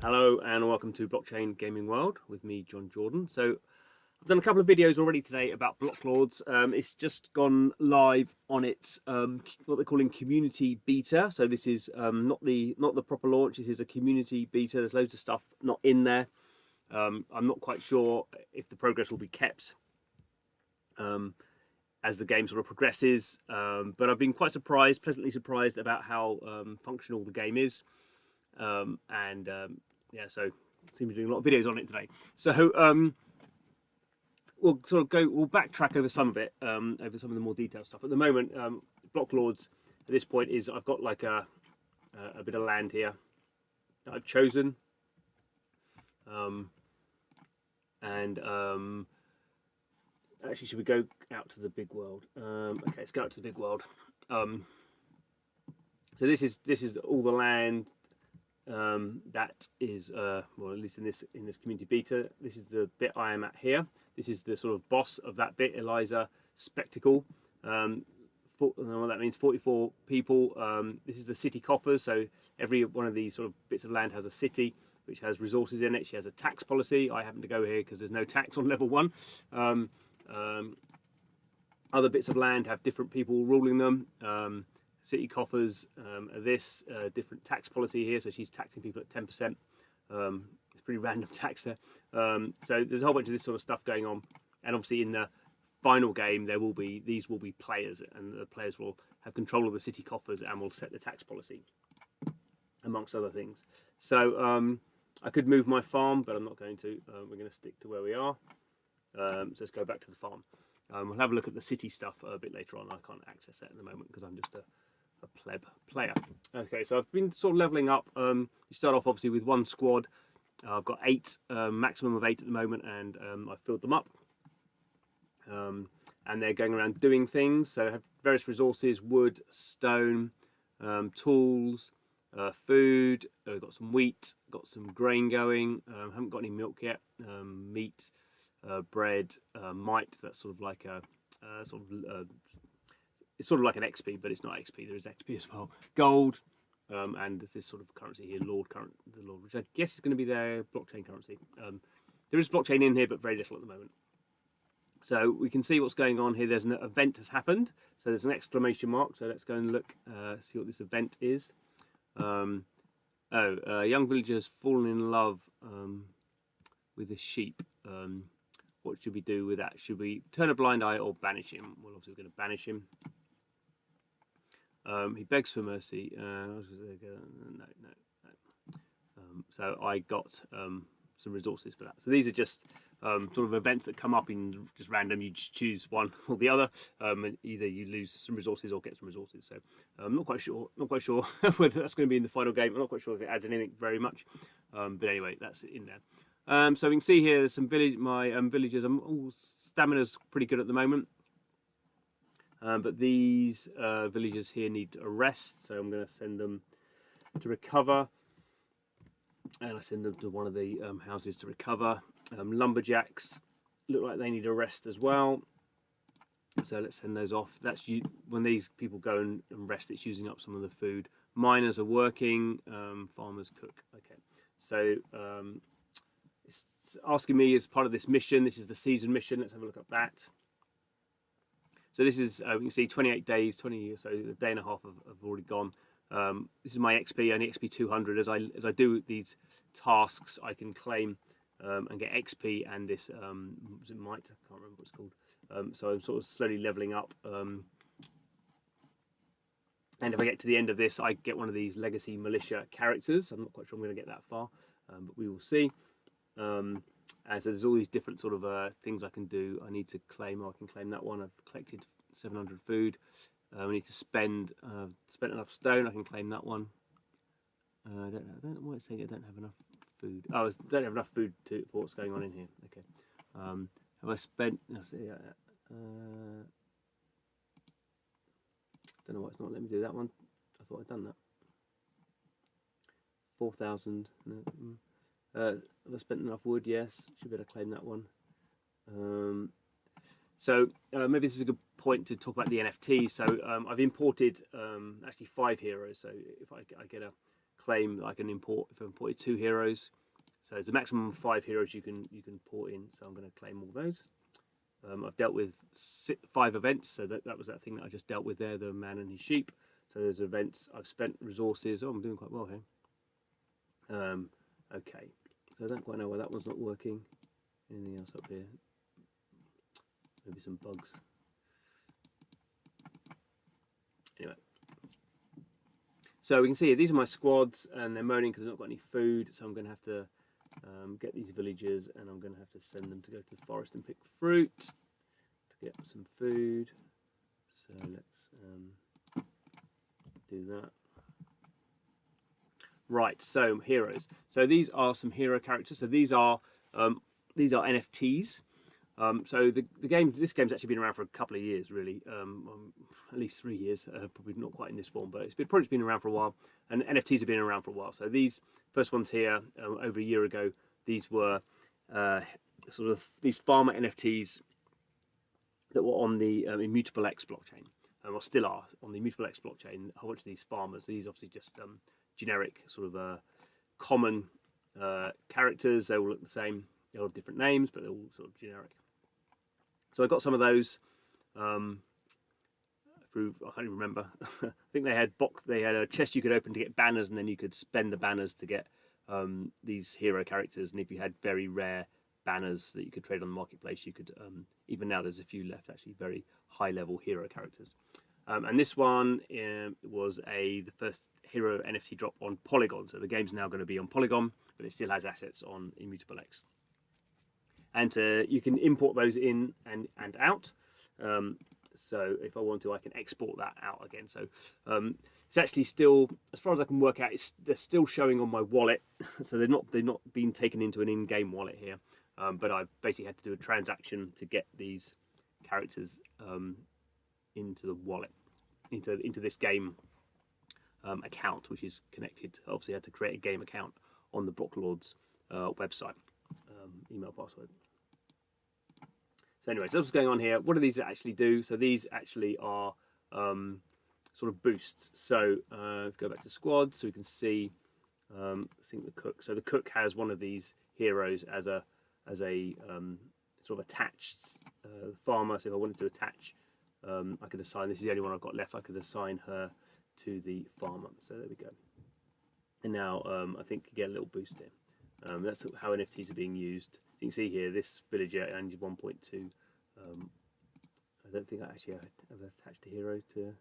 Hello and welcome to Blockchain Gaming World with me, John Jordan. So I've done a couple of videos already today about Blocklords. It's just gone live on its what they're calling community beta. So this is not the proper launch. This is a community beta. There's loads of stuff not in there. I'm not quite sure if the progress will be kept as the game sort of progresses. But I've been quite surprised, pleasantly surprised about how functional the game is. Yeah, so seem to be doing a lot of videos on it today. So we'll backtrack over some of it, over some of the more detailed stuff. At the moment, Blocklords at this point is I've got like a bit of land here that I've chosen, and actually, should we go out to the big world? Okay, let's go out to the big world. So this is all the land that is well, at least in this community beta. This is the bit I am at here. This is the sort of boss of that bit, Eliza Spectacle. What that means, 44 people. This is the city coffers. So every one of these sort of bits of land has a city which has resources in it. She has a tax policy. I happen to go here because there's no tax on level 1. Other bits of land have different people ruling them. City coffers are this different tax policy here, so she's taxing people at 10%. It's pretty random tax there. So there's a whole bunch of this sort of stuff going on, and obviously in the final game these will be players, and the players will have control of the city coffers and will set the tax policy, amongst other things. So I could move my farm, but I'm not going to. We're going to stick to where we are. So let's go back to the farm. We'll have a look at the city stuff a bit later on. I can't access that at the moment because I'm just a pleb player. Okay, so I've been sort of leveling up. You start off obviously with one squad. I've got 8, maximum of 8 at the moment, and I've filled them up. And they're going around doing things. So I have various resources: wood, stone, tools, food. I've got some wheat, got some grain going. Haven't got any milk yet. Meat, bread, mite. That's sort of like a it's sort of like an XP, but it's not XP. There is XP as well. Gold, and there's this sort of currency here, the Lord, which I guess is going to be their blockchain currency. There is blockchain in here, but very little at the moment. So we can see what's going on here. There's an event has happened. So there's an exclamation mark. So let's go and look, see what this event is. Young villagers fallen in love with a sheep. What should we do with that? Should we turn a blind eye or banish him? Well, obviously we're going to banish him. He begs for mercy. No. So I got some resources for that. So these are just sort of events that come up in just random. You just choose one or the other. And either you lose some resources or get some resources. So I'm not quite sure whether that's going to be in the final game. I'm not quite sure if it adds anything very much. But anyway, that's in there. So we can see here there's some villagers. Stamina's pretty good at the moment. But these villagers here need a rest, so I'm going to send them to recover, and I send them to one of the houses to recover. Lumberjacks look like they need a rest as well, so let's send those off. That's when these people go and rest, it's using up some of the food. Miners are working, farmers cook. Okay, so it's asking me as part of this mission. This is the season mission. Let's have a look at that. So this is, we can see 28 days, so a day and a half have already gone. This is my XP, only XP 200. As I do these tasks, I can claim and get XP and this, was it Might? I can't remember what it's called. So I'm sort of slowly leveling up. And if I get to the end of this, I get one of these legacy militia characters. I'm not quite sure I'm going to get that far, but we will see. And so there's all these different sort of things I can do. I need to claim. I can claim that one. I've collected 700 food. I need to spent enough stone. I can claim that one. I don't know why it's saying I don't have enough food. Oh, I don't have enough food for what's going on in here. Okay. Have I spent? Don't know why it's not letting me do that one. I thought I'd done that. 4,000. No. Have I spent enough wood? Yes. Should be able to claim that one. So maybe this is a good point to talk about the NFT. So I've imported actually 5 heroes. So if I get a claim that I can import if I've imported 2 heroes. So it's a maximum of 5 heroes you can port in. So I'm going to claim all those. I've dealt with 5 events, so that was that thing that I just dealt with there, the man and his sheep. So there's events. I've spent resources. Oh, I'm doing quite well here. Okay, so I don't quite know why that one's not working. Anything else up here? Maybe some bugs. Anyway, so we can see here, these are my squads, and they're moaning because they've not got any food. So I'm going to have to get these villagers, and I'm going to have to send them to go to the forest and pick fruit to get some food. So let's do that. Right, so heroes. So these are some hero characters. So these are NFTs. So this game's actually been around for a couple of years, really, at least 3 years. Probably not quite in this form, but probably been around for a while. And NFTs have been around for a while. So these first ones here, over a year ago, these were sort of these farmer NFTs that were on the Immutable X blockchain, or still are on the Immutable X blockchain. A whole bunch of these farmers. These obviously just generic sort of common characters. They all look the same. They all have different names, but they're all sort of generic. So I got some of those through, I can't even remember. I think they had a chest you could open to get banners, and then you could spend the banners to get these hero characters. And if you had very rare banners that you could trade on the marketplace, you could even now there's a few left, actually very high level hero characters. And this one was the first hero NFT drop on Polygon. So the game's now going to be on Polygon, but it still has assets on Immutable X. And you can import those in and out. So if I want to, I can export that out again. So it's actually still, as far as I can work out, they're still showing on my wallet. So they've not been taken into an in-game wallet here. But I basically had to do a transaction to get these characters into the wallet, into this game account, which is connected. Obviously, I had to create a game account on the Blocklords website, email password. So anyway, so what's going on here? What do these actually do? So these actually are sort of boosts. So go back to squad, so we can see. I think the cook. So the cook has one of these heroes as a sort of attached farmer. So if I wanted to attach, I could assign. This is the only one I've got left. I could assign her to the farmer. So there we go. And now I think you get a little boost here. That's how NFTs are being used. You can see here this villager and 1.2. I don't think I actually have attached a hero to.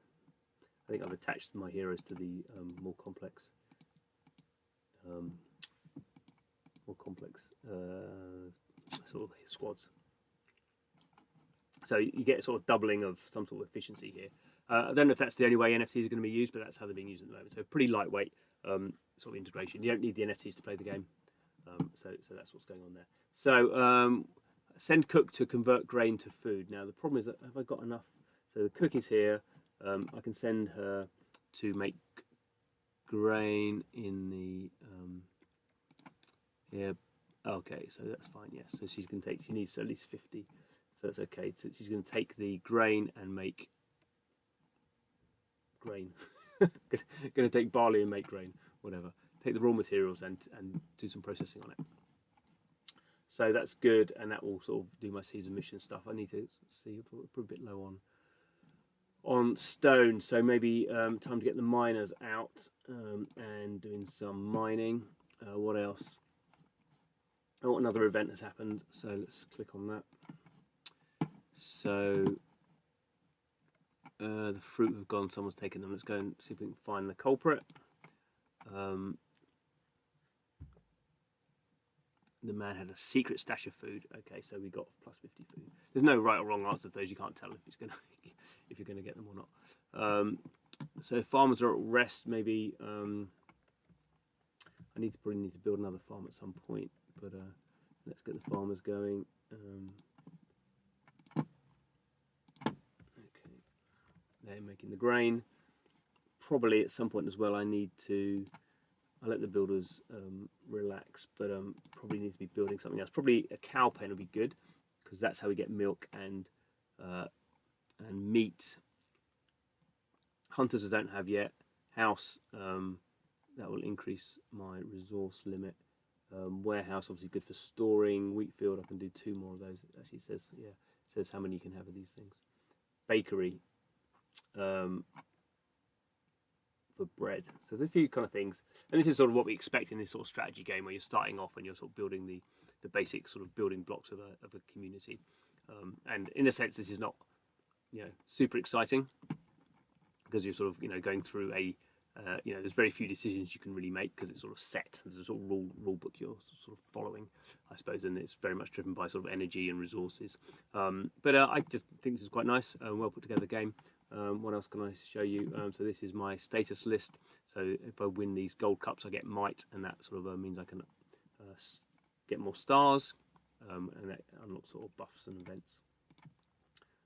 I think I've attached my heroes to the more complex sort of squads. So you get a sort of doubling of some sort of efficiency here. I don't know if that's the only way NFTs are going to be used, but that's how they're being used at the moment. So pretty lightweight sort of integration. You don't need the NFTs to play the game. So that's what's going on there. So send cook to convert grain to food. Now the problem is that have I got enough? So the cook is here. I can send her to make grain in the yeah. Okay, so that's fine. Yes, so she needs at least 50. So that's okay. So she's going to take the grain and make grain. Going to take barley and make grain, whatever. Take the raw materials and do some processing on it. So that's good, and that will sort of do my season mission stuff. I need to see, put a bit low on stone, so maybe time to get the miners out and doing some mining. What else? Oh, another event has happened, so let's click on that. So the fruit have gone, someone's taken them. Let's go and see if we can find the culprit. The man had a secret stash of food. Okay, so we got plus 50 food. There's no right or wrong answer to those. You can't tell if you're gonna get them or not. So farmers are at rest. Maybe I probably need to build another farm at some point. But let's get the farmers going. Okay, they're making the grain. Probably at some point as well, I'll let the builders relax, but probably need to be building something else. Probably a cow pen would be good, because that's how we get milk and meat. Hunters I don't have yet. House that will increase my resource limit. Warehouse, obviously good for storing. Wheat field, I can do 2 more of those. It actually says, yeah, it says how many you can have of these things. Bakery, for bread. So there's a few kind of things, and this is sort of what we expect in this sort of strategy game, where you're starting off and you're sort of building the basic sort of building blocks of a community. And in a sense, this is not, you know, super exciting, because you're sort of, you know, going through a you know, there's very few decisions you can really make, because it's sort of set. There's a sort of rule book you're sort of following, I suppose, and it's very much driven by sort of energy and resources. But I just think this is quite nice, well put together game. What else can I show you? So this is my status list. So if I win these gold cups, I get might, and that sort of means I can get more stars, and that unlocks sort of buffs and events.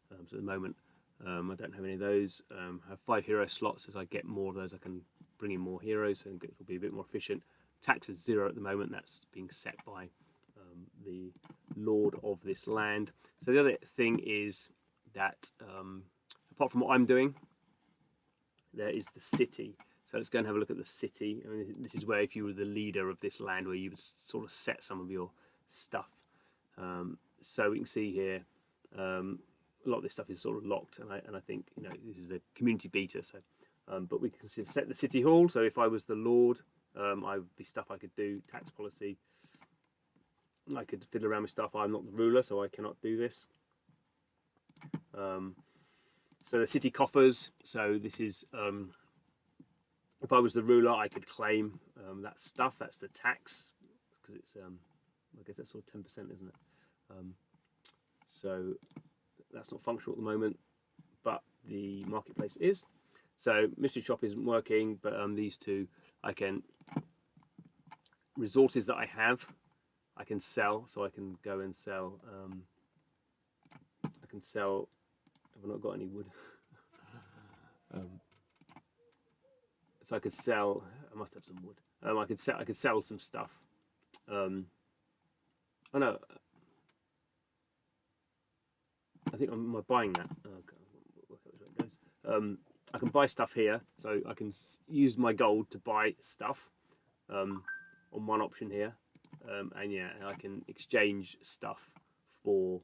So at the moment, I don't have any of those. I have 5 hero slots. As I get more of those, I can bring in more heroes, and it will be a bit more efficient. Tax is 0 at the moment. That's being set by the lord of this land. So the other thing is that apart from what I'm doing, there is the city. So let's go and have a look at the city. I mean, this is where, if you were the leader of this land, where you would sort of set some of your stuff. So we can see here, a lot of this stuff is sort of locked, and I think, you know, this is a community beta. So, but we can set the city hall. So if I was the lord, I would be stuff I could do. Tax policy, I could fiddle around with stuff. I'm not the ruler, so I cannot do this. So the city coffers. So this is, if I was the ruler, I could claim that stuff. That's the tax, because it's I guess that's sort of 10%, isn't it? So that's not functional at the moment, but the marketplace is. So mystery shop isn't working, but these two, I can, resources that I have, I can sell. So I can go and sell. I can sell. Have I not got any wood? So I could sell. I must have some wood. I could sell. I could sell some stuff. Oh no. I think I'm buying that. Okay, work out which way it goes. I can buy stuff here, so I can use my gold to buy stuff on one option here, and yeah, I can exchange stuff for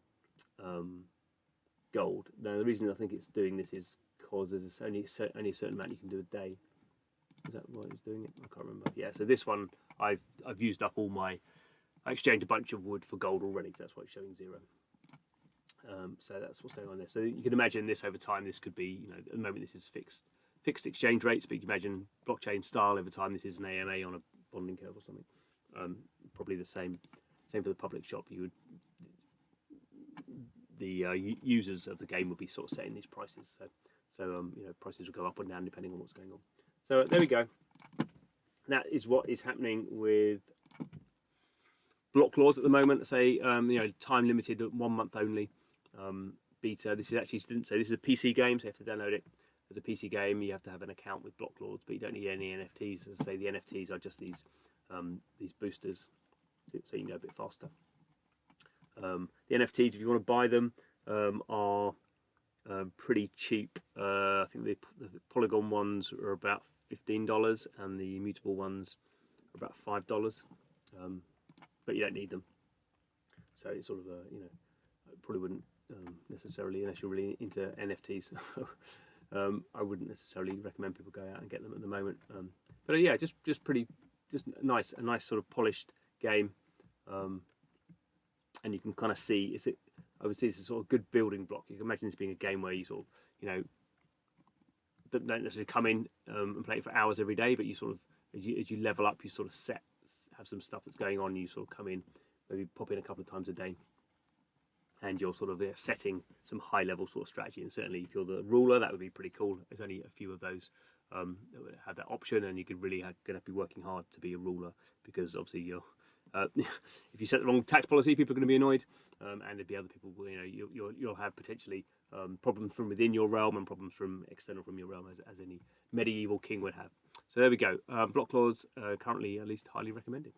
gold. Now the reason I think it's doing this is because there's only a certain amount you can do a day. Is that why it's doing it? I can't remember. Yeah, so this one I've used up all my. I exchanged a bunch of wood for gold already, so that's why it's showing 0. So that's what's going on there. So you can imagine this over time. This could be, you know, at the moment this is fixed exchange rates, but you can imagine blockchain style over time. This is an AMA on a bonding curve or something. Probably the same for the public shop. You would, the users of the game would be sort of setting these prices. So you know, prices will go up or down depending on what's going on. So there we go. That is what is happening with Blocklords at the moment. Say you know, time limited, 1 month only. Beta. This is actually, didn't say this is a PC game, so you have to download it as a PC game. You have to have an account with Blocklords, but you don't need any NFTs. As I say, the NFTs are just these boosters, so you can go a bit faster. The NFTs, if you want to buy them, are pretty cheap. I think the Polygon ones are about $15, and the immutable ones are about $5. But you don't need them, so it's sort of a, you know, I probably wouldn't necessarily, unless you're really into NFTs. I wouldn't necessarily recommend people go out and get them at the moment. But yeah, just a nice sort of polished game, and you can kind of see I would say it's a sort of good building block. You can imagine this being a game where you sort of, you know, don't necessarily come in and play it for hours every day, but you sort of, as you level up, you sort of have some stuff that's going on. You sort of come in, maybe pop in a couple of times a day, and you're sort of setting some high level sort of strategy. And certainly if you're the ruler, that would be pretty cool. There's only a few of those that would have that option, and you could really gonna be working hard to be a ruler, because obviously you're if you set the wrong tax policy, people are going to be annoyed, and there'd be other people, you know, you'll have potentially problems from within your realm and problems from external from your realm, as any medieval king would have. So there we go. Blocklords, currently at least highly recommended.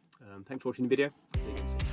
Thanks for watching the video. See you again soon.